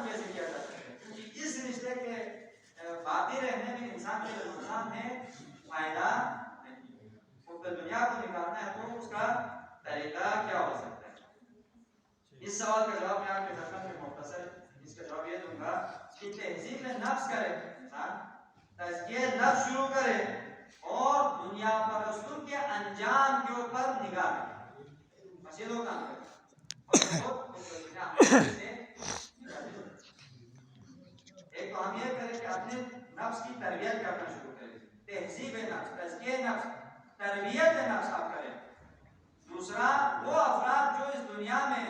طریقے سے کیا جا سکتا ہے، کیونکہ اس رشتے کے باقی رہنے میں انسان کے نقصان ہے، فائدہ نہیں۔ حب دنیا کو نکالنا ہے تو اس کا طریقہ کیا ہو سکتا ہے؟ اس سوال کا جواب میں آپ کے خدمت میں مختصر اس کا جواب یہ دوں گا کہ تہذیب نفس کرے انسان، تزکیہ نفس شروع کرے اور دنیا پرستوں کے انجام کے اوپر نگاہ کرے، بس یہ دو کام کرے ایک تو ہم یہ کریں کہ اپنے نفس کی تربیت کرنا شروع کریں، تہذیب نفس، تزکیہ نفس، تربیت نفس آپ کریں۔ دوسرا، وہ افراد جو اس دنیا میں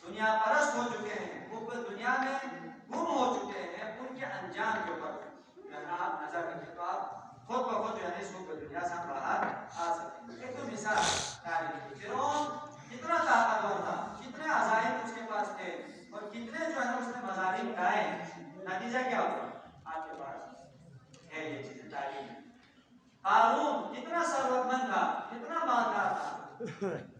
دنیا پرست ہو چکے ہیں، وہ دنیا میں گم ہو چکے ہیں، ان کے انجام کے اوپر آپ نظر رکھیں تو آپ خود بخود جو ہے اس کو دنیا سے ہم باہر آ سکتے ہیں۔ ایک تو مثال تاریخی، فرعون کتنا طاقتور تھا، کتنے عزائم اس کے پاس تھے اور کتنے جو ہے اس نے مظالم ڈھائے، نتیجہ کیا ہوا؟ آپ کے پاس ہے یہ چیزیں تاریخ میں۔ قارون کتنا ثروت مند تھا، کتنا مالدار تھا،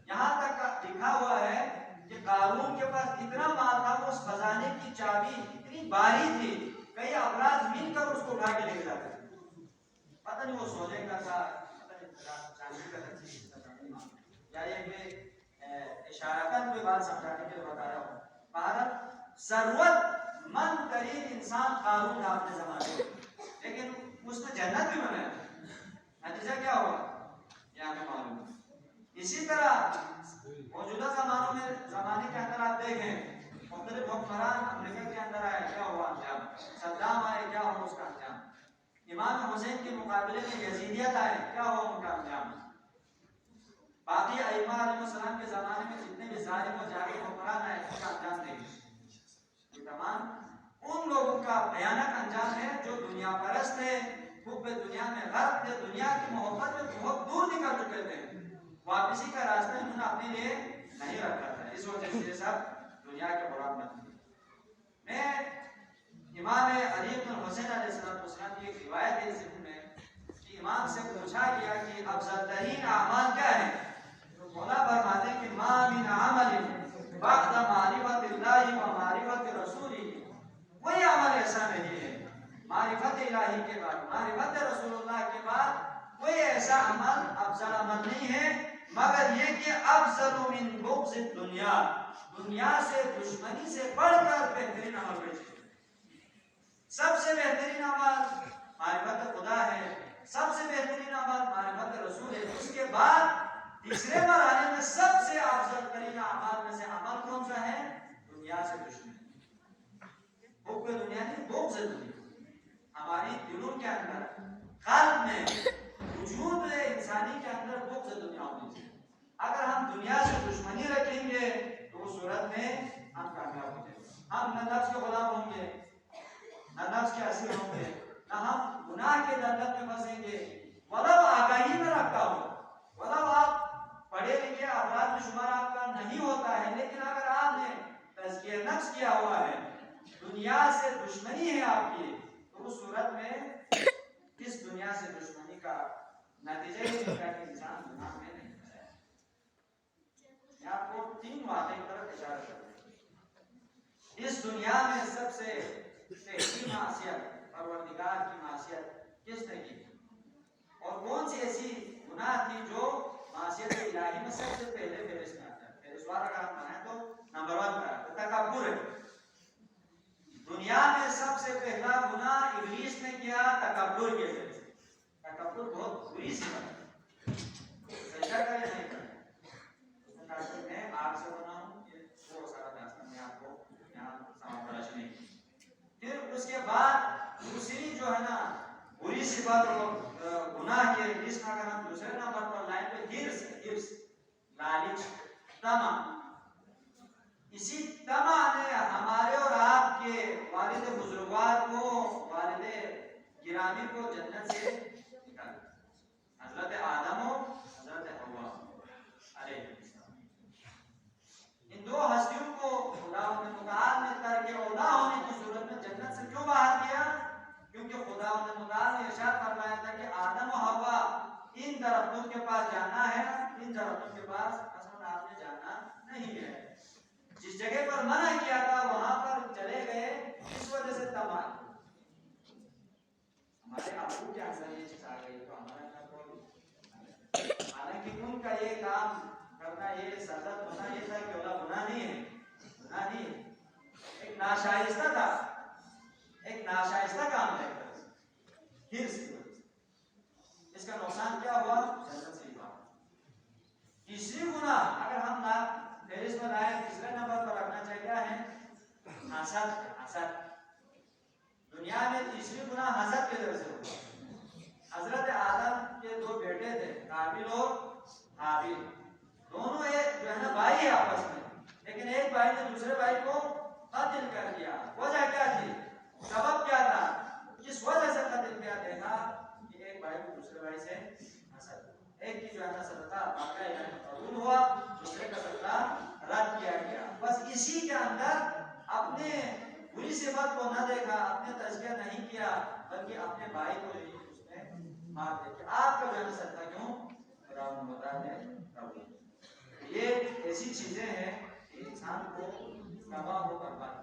یہاں تک لکھا ہوا ہے کہ قارون کے پاس اتنا مال تھا، اس خزانے کی چابی اتنی باری تھی، کئی افراد مل کر اس کو اٹھا کے لے کے جاتے تھے، پتہ نہیں وہ سونے کا تھا، پتہ نہیں چاندی کا تھا، یا یہ کہ اشارتاً کوئی بات سمجھانے کے لیے بتا رہا ہوں۔ بھارت ثروت مند ترین انسان قارون تھا اپنے زمانے میں، لیکن اس نے جنت بھی بنایا، نتیجہ کیا ہوا یہ ہمیں معلوم ہے۔ اسی طرح موجودہ زمانے کے اندر آپ دیکھیں مختلف حکمران امریکہ کے اندر آئے، کیا ہوا انجام؟ صدام آئے، کیا ہوا اس کا انجام؟ امام حسین کے مقابلے میں یزیدیت آئے، کیا ہوا ان کا انجام؟ باقی ائمہ علیہ السلام کے زمانے میں جتنے بھی ظالم و جابر حکمران آئے، ان کا انجام دیکھیں، یہ تمام ان لوگوں کا بھیانک انجام ہے جو دنیا پرست ہے، حب دنیا میں غرق تھے، دنیا کی محبت میں بہت دور نکل چکے تھے، واپسی کا راستہ انہوں نے اپنے لیے نہیں رکھا تھا، اس وجہ سے یہ سب دنیا کے غلام بن گئے۔ میں امام علی بن حسین علیہ السلام کی ایک روایت ہے ذہن میں کہ امام سے پوچھا گیا کہ افضل ترین اعمال کیا ہے؟ مولا فرماتے ہیں کہ ما من عمل بعد معرفت اللہ و معرفت رسولہ، کوئی عمل ایسا نہیں ہے معرفت الہی کے بعد، معرفت رسول اللہ کے بعد کوئی ایسا عمل افضل عمل نہیں ہے مگر یہ کہ افضل من بغض الدنیا، دنیا سے دشمنی سے بڑھ کر بہترین عمل پیش ہے۔ سب سے بہترین عمل معرفت خدا ہے، سب سے بہترین عمل معرفت رسول ہے، اس کے بعد تیسرے مرحلے میں سب سے افضل ترین اعمال میں سے عمل کون سا ہے؟ دنیا سے دشمنی، حب دنیا نہیں، بغض دنیا ہماری دلوں کے اندر، قلب میں، وجود انسانی کے اندر بغض دنیا ہونی چاہیے۔ اگر ہم دنیا سے دشمنی رکھیں گے تو اس صورت میں ہم کامیاب ہو جائیں گے، ہم نہ نفس کے غلام ہوں گے، نہ نفس کے اسیر ہوں گے، نہ ہم گناہ کے دلدل میں پھنسیں گے، ولو آگاہی میں رکھتا ہو، ولو آپ پڑھے لکھے افراد میں شمار آپ کا نہیں ہوتا ہے، لیکن اگر آپ نے تزکیہ نفس کیا ہوا ہے، دنیا سے دشمنی ہے آپ کی، تو اس صورت میں اس دنیا سے دشمنی کا نتیجہ یہ ہوگا کہ انسان گناہ میں نہیں پھنسے۔ میں آپ کو تین واقعے کی طرف اشارہ کرتا ہوں۔ اس دنیا میں سب سے پہلی معصیت پروردگار کی معصیت کس نے کی اور کون سی ایسی گناہ تھی جو معصیت الہی میں سب سے پہلے فہرست میں آتا ہے؟ فہرست اگر ہم بنائیں تو نمبر 1 پر آتا ہے تکبر ہے۔ دنیا میں سب سے پہلا گناہ ابلیس نے کیا تکبر کے ذریعے سے۔ تکبر بہت بری سی بات ہے، سجدہ کرے نہیں کرے، اس نے کہا کہ میں آگ سے بنا ہوں، یہ وہ سارا داستان میں آپ کو یہاں سمجھ نہیں۔ پھر اس کے بعد دوسری جو ہے نا بری صفت اور گناہ کے لسٹ میں اگر ہم دوسرے نمبر پر لائن پہ ہرس، لالچ، طمع، اسی طمع نے ہمارے اور آپ کے والد بزرگوار کو، والد گرامی کو جنت سے نکالا، حضرت آدم و حضرت حوا علیہ السلام۔ ان دو ہستیوں کو خدا نے متعال نے ترک اولا ہونے کی صورت میں جنت سے کیوں باہر کیا؟ کیونکہ خدا متعال نے ارشاد فرمایا تھا کہ آدم و حوا ان درختوں کے پاس جانا ہے، ان درختوں کے پاس اصل آپ نے جانا نہیں ہے۔ جس جگہ پر منع کیا تھا وہاں پر چلے گئے شائستہ تھا، ایک ناشائستہ کام ہے ہرس کی وجہ سے، اس کا نقصان کیا ہوا؟ جنت سے ہی بات۔ تیسری گناہ اگر ہم نہ فہرست میں لائے، تیسرے نمبر پر رکھنا چاہیے کیا ہے؟ حسد ہے، حسد۔ دنیا میں تیسری گناہ حسد کی وجہ سے ہوا۔ حضرت آدم کے دو بیٹے تھے، قابیل اور حابیل، دونوں ایک جو ہے نا بھائی ہے آپس میں، لیکن ایک بھائی نے دوسرے بھائی کو قتل کر دیا۔ وجہ کیا تھی؟ سبب کیا تھا؟ کس وجہ سے قتل کیا؟ دیکھا کہ ایک بھائی کو دوسرے بھائی سے حسد، ایک کی جو ہے نا صدقہ باقی یعنی قبول ہوا، دوسرے کا صدقہ رد کیا گیا۔ بس اسی کے اندر اپنے بری صفت کو نہ دیکھا، اپنے تزکیہ نہیں کیا، بلکہ اپنے بھائی کو جو اس نے مار دیا کہ آپ کا جو ہے نا صدقہ کیوں خراب ہوتا ہے؟ یہ ایسی چیزیں ہیں کہ انسان کو تباہ و برباد